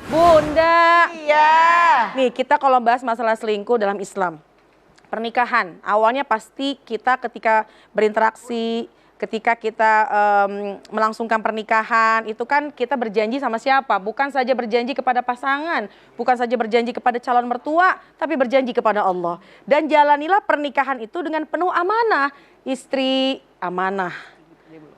Bunda. Iya. Nih kita kalau bahas masalah selingkuh dalam Islam. Pernikahan, awalnya pasti kita ketika berinteraksi, ketika kita melangsungkan pernikahan, itu kan kita berjanji sama siapa? Bukan saja berjanji kepada pasangan, bukan saja berjanji kepada calon mertua, tapi berjanji kepada Allah. Dan jalanilah pernikahan itu dengan penuh amanah. Istri amanah,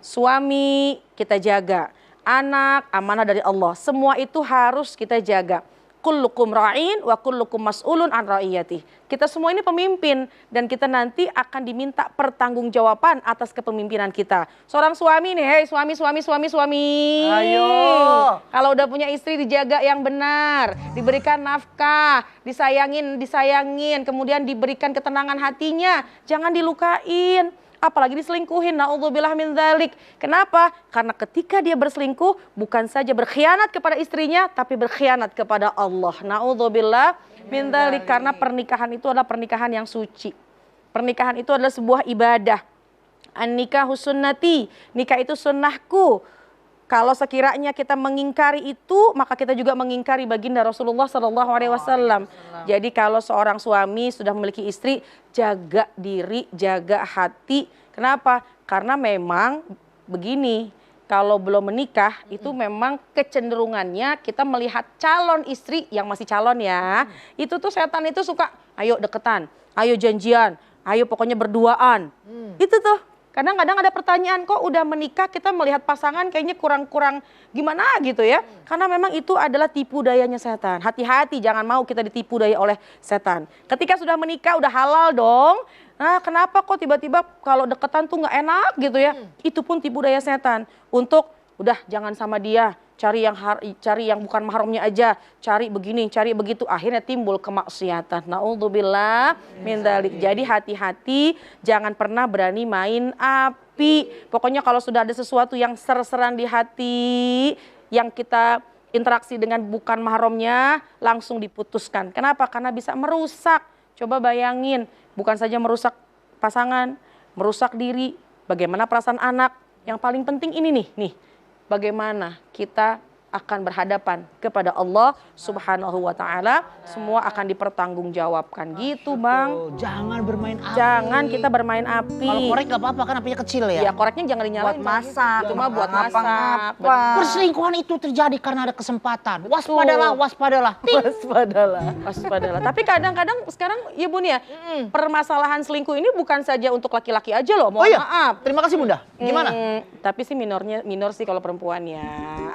suami kita jaga, anak amanah dari Allah. Semua itu harus kita jaga. Kullukum ra'in wa kullukum mas'ulun an ra'iyati. Kita semua ini pemimpin dan kita nanti akan diminta pertanggungjawaban atas kepemimpinan kita. Seorang suami nih, hei suami. Ayo. Kalau udah punya istri dijaga yang benar, diberikan nafkah, disayangin, kemudian diberikan ketenangan hatinya, jangan dilukain. Apalagi diselingkuhin, na'udzubillah min dzalik. Kenapa? Karena ketika dia berselingkuh, bukan saja berkhianat kepada istrinya, tapi berkhianat kepada Allah. Na'udzubillah min dzalik. Karena pernikahan itu adalah pernikahan yang suci. Pernikahan itu adalah sebuah ibadah. An-nikahu sunnati, nikah itu sunnahku. Kalau sekiranya kita mengingkari itu, maka kita juga mengingkari baginda Rasulullah SAW. Jadi kalau seorang suami sudah memiliki istri, jaga diri, jaga hati. Kenapa? Karena memang begini, kalau belum menikah itu memang kecenderungannya kita melihat calon istri yang masih calon ya. Itu tuh setan itu suka, ayo deketan, ayo janjian, ayo pokoknya berduaan. Itu tuh. Kadang-kadang ada pertanyaan, kok udah menikah kita melihat pasangan kayaknya kurang-kurang gimana gitu ya. Karena memang itu adalah tipu dayanya setan. Hati-hati jangan mau kita ditipu daya oleh setan. Ketika sudah menikah udah halal dong. Nah kenapa kok tiba-tiba kalau deketan tuh nggak enak gitu ya. Itu pun tipu daya setan. Untuk udah jangan sama dia. Cari yang bukan mahramnya aja, cari begini, cari begitu, akhirnya timbul kemaksiatan. Naudzubillah min dzalik. Jadi hati-hati, jangan pernah berani main api. Pokoknya kalau sudah ada sesuatu yang ser-seran di hati, yang kita interaksi dengan bukan mahramnya, langsung diputuskan. Kenapa? Karena bisa merusak. Coba bayangin, bukan saja merusak pasangan, merusak diri, bagaimana perasaan anak. Yang paling penting ini nih. Bagaimana kita akan berhadapan kepada Allah Subhanahu wa Ta'ala, semua akan dipertanggungjawabkan gitu Bang. Jangan bermain api. Jangan kita bermain api. Kalau korek nggak apa-apa kan apinya kecil ya. Ya koreknya jangan dinyalain. Buat masak. Cuma buat masak. Perselingkuhan itu terjadi karena ada kesempatan. Waspadalah. Waspadalah. Tapi kadang-kadang sekarang ya Bun ya, permasalahan selingkuh ini bukan saja untuk laki-laki aja loh. Mohon maaf. Terima kasih Bunda. Gimana? Tapi sih minor sih kalau perempuan ya.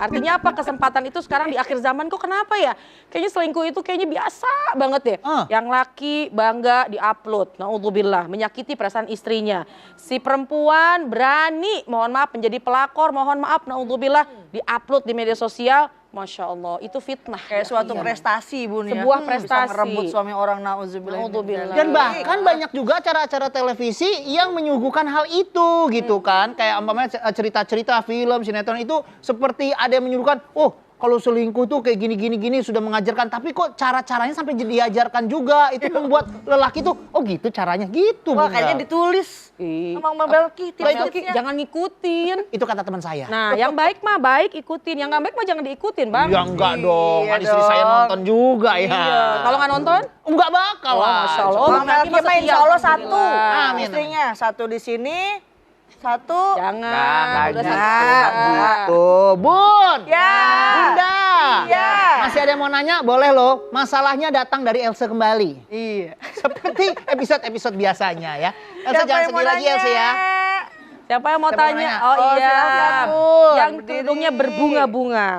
Artinya apa? Kesempatan itu sekarang di akhir zaman kok kenapa ya? Kayaknya selingkuh itu kayaknya biasa banget ya. Yang laki bangga diupload, naudzubillah, menyakiti perasaan istrinya. Si perempuan berani, mohon maaf menjadi pelakor, mohon maaf, naudzubillah, diupload di media sosial. Masya Allah, itu fitnah. Kayak suatu prestasi Bun ya. Sebuah prestasi. Bisa merebut suami orang, na'udzubillah. Dan bahkan banyak juga acara-acara televisi yang menyuguhkan hal itu gitu kan. Kayak umpamanya cerita-cerita film, sinetron itu seperti ada yang menyuguhkan, kalau selingkuh tuh kayak gini sudah mengajarkan. Tapi kok cara-caranya sampai diajarkan juga. Itu membuat lelaki tuh, gitu caranya gitu. Wah kayaknya ditulis. Emang Mbak Belki, Jangan ngikutin. Itu kata teman saya. Nah yang baik mah baik ikutin, yang nggak baik mah jangan diikutin Bang. Ya enggak dong, kan istri saya nonton juga ya. Iya. Kalau nggak nonton? Enggak bakal lah. Masya Allah. Bang Belki mah insya Allah satu. Amin. Istrinya satu di sini, satu. Jangan. Udah Gitu. Bun. Ya. Bunda. Iya. Masih ada yang mau nanya? Boleh loh. Masalahnya datang dari Elsa kembali. Iya. Seperti episode-episode biasanya ya. Elsa jangan sedih lagi Elsa ya. Siapa yang mau Siapa yang tanya? nanya? Oh iya. silakan, Bun. Yang Berdiri. kerudungnya berbunga-bunga.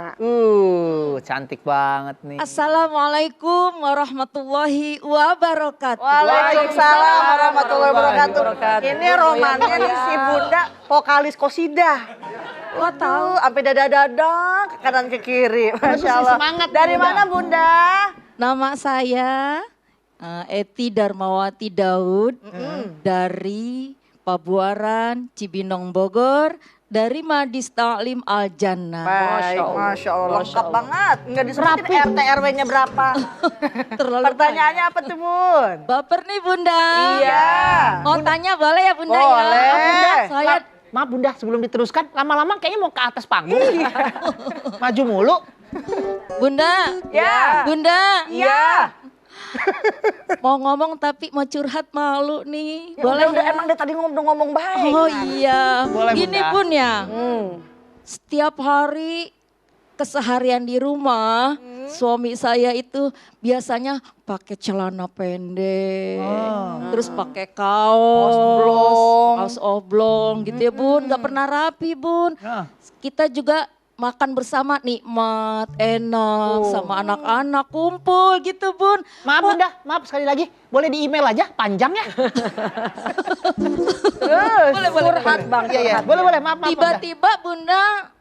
Cantik banget nih. Assalamualaikum warahmatullahi wabarakatuh. Waalaikumsalam warahmatullahi wabarakatuh. Ini romannya nih si Bunda vokalis kosidah. Kok tahu? Sampai dada-dada ke kanan ke kiri. Masya Allah. Semangat, Dari Bunda. mana Bunda? Nama saya Eti Darmawati Daud dari Pabuaran, Cibinong, Bogor, dari Madis Ta'lim Al Jannah. Baik, Masya Allah. Lengkap banget. Nggak disebutin RT RW-nya berapa. Terlalu Pertanyaannya apa tuh Bun? baper nih Bunda. Iya. Mau tanya boleh ya Bunda Boleh. ya? Bunda, saya Maaf Bunda, sebelum diteruskan, lama-lama kayaknya mau ke atas panggung. Maju mulu. Bunda. Ya. Bunda. Iya. Mau ngomong tapi mau curhat malu nih. Ya Boleh udah, ya? emang dia tadi ngomong baik. Oh iya. Boleh, Gini Bunda. Bun ya. Setiap hari keseharian di rumah, suami saya itu biasanya pakai celana pendek, terus pakai kaos oblong gitu ya Bun, nggak pernah rapi Bun. Ah. Kita juga makan bersama nikmat, enak, sama anak-anak kumpul gitu Bun. Maaf Bunda, maaf sekali lagi. Boleh di email aja, panjang ya. Terus curhat bang. Iya, iya. Boleh, boleh. Maaf, maaf. Bunda. Tiba-tiba Bunda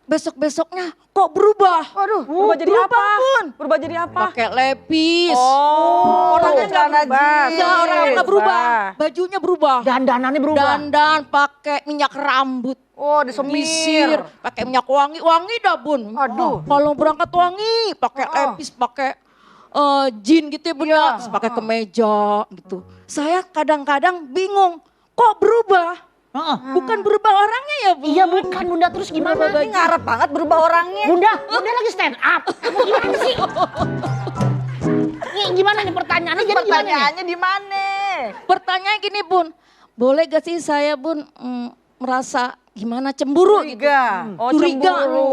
besok-besoknya kok berubah. Waduh. Berubah jadi berubah, apa? Bun. Berubah jadi apa? Pakai lepis. Oh, orangnya nggak celana berubah. jeans. Ya orangnya nggak berubah, bajunya berubah. Dandanannya berubah. Dandan pakai minyak rambut, Oh, disemir. disir, pakai minyak wangi, wangi dah Bun. Aduh. Kalau berangkat wangi, pakai lepis, pakai jean gitu ya Bun ya, terus pakai kemeja gitu. Saya kadang-kadang bingung, kok berubah? Heeh. Bukan berubah orangnya ya Bun? Iya bukan Bunda, terus gimana? Ini ngarep banget berubah orangnya. Bunda, Bunda lagi stand up. Kamu gimana sih? Nih gimana nih pertanyaannya jadi gimana nih? Pertanyaannya di mana? Pertanyaan gini Bun, boleh gak sih saya Bun merasa gimana cemburu gitu? Curiga. Oh, Curiga. cemburu.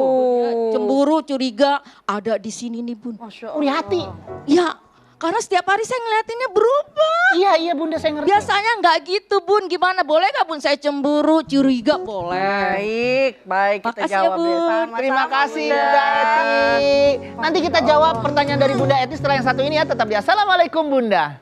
Cemburu, curiga ada di sini nih Bun. Uri hati. Ya, karena setiap hari saya ngeliatinnya berubah. Iya, iya Bunda saya ngerti. Biasanya nggak gitu Bun, gimana? Boleh gak Bun saya cemburu, curiga? Boleh. Baik, baik kita Makasih ya, jawab deh. Bun. Sama-sama, Terima kasih Bunda. Bunda Eti. Nanti kita jawab pertanyaan dari Bunda Eti setelah yang satu ini ya. Tetap di Assalamualaikum Bunda.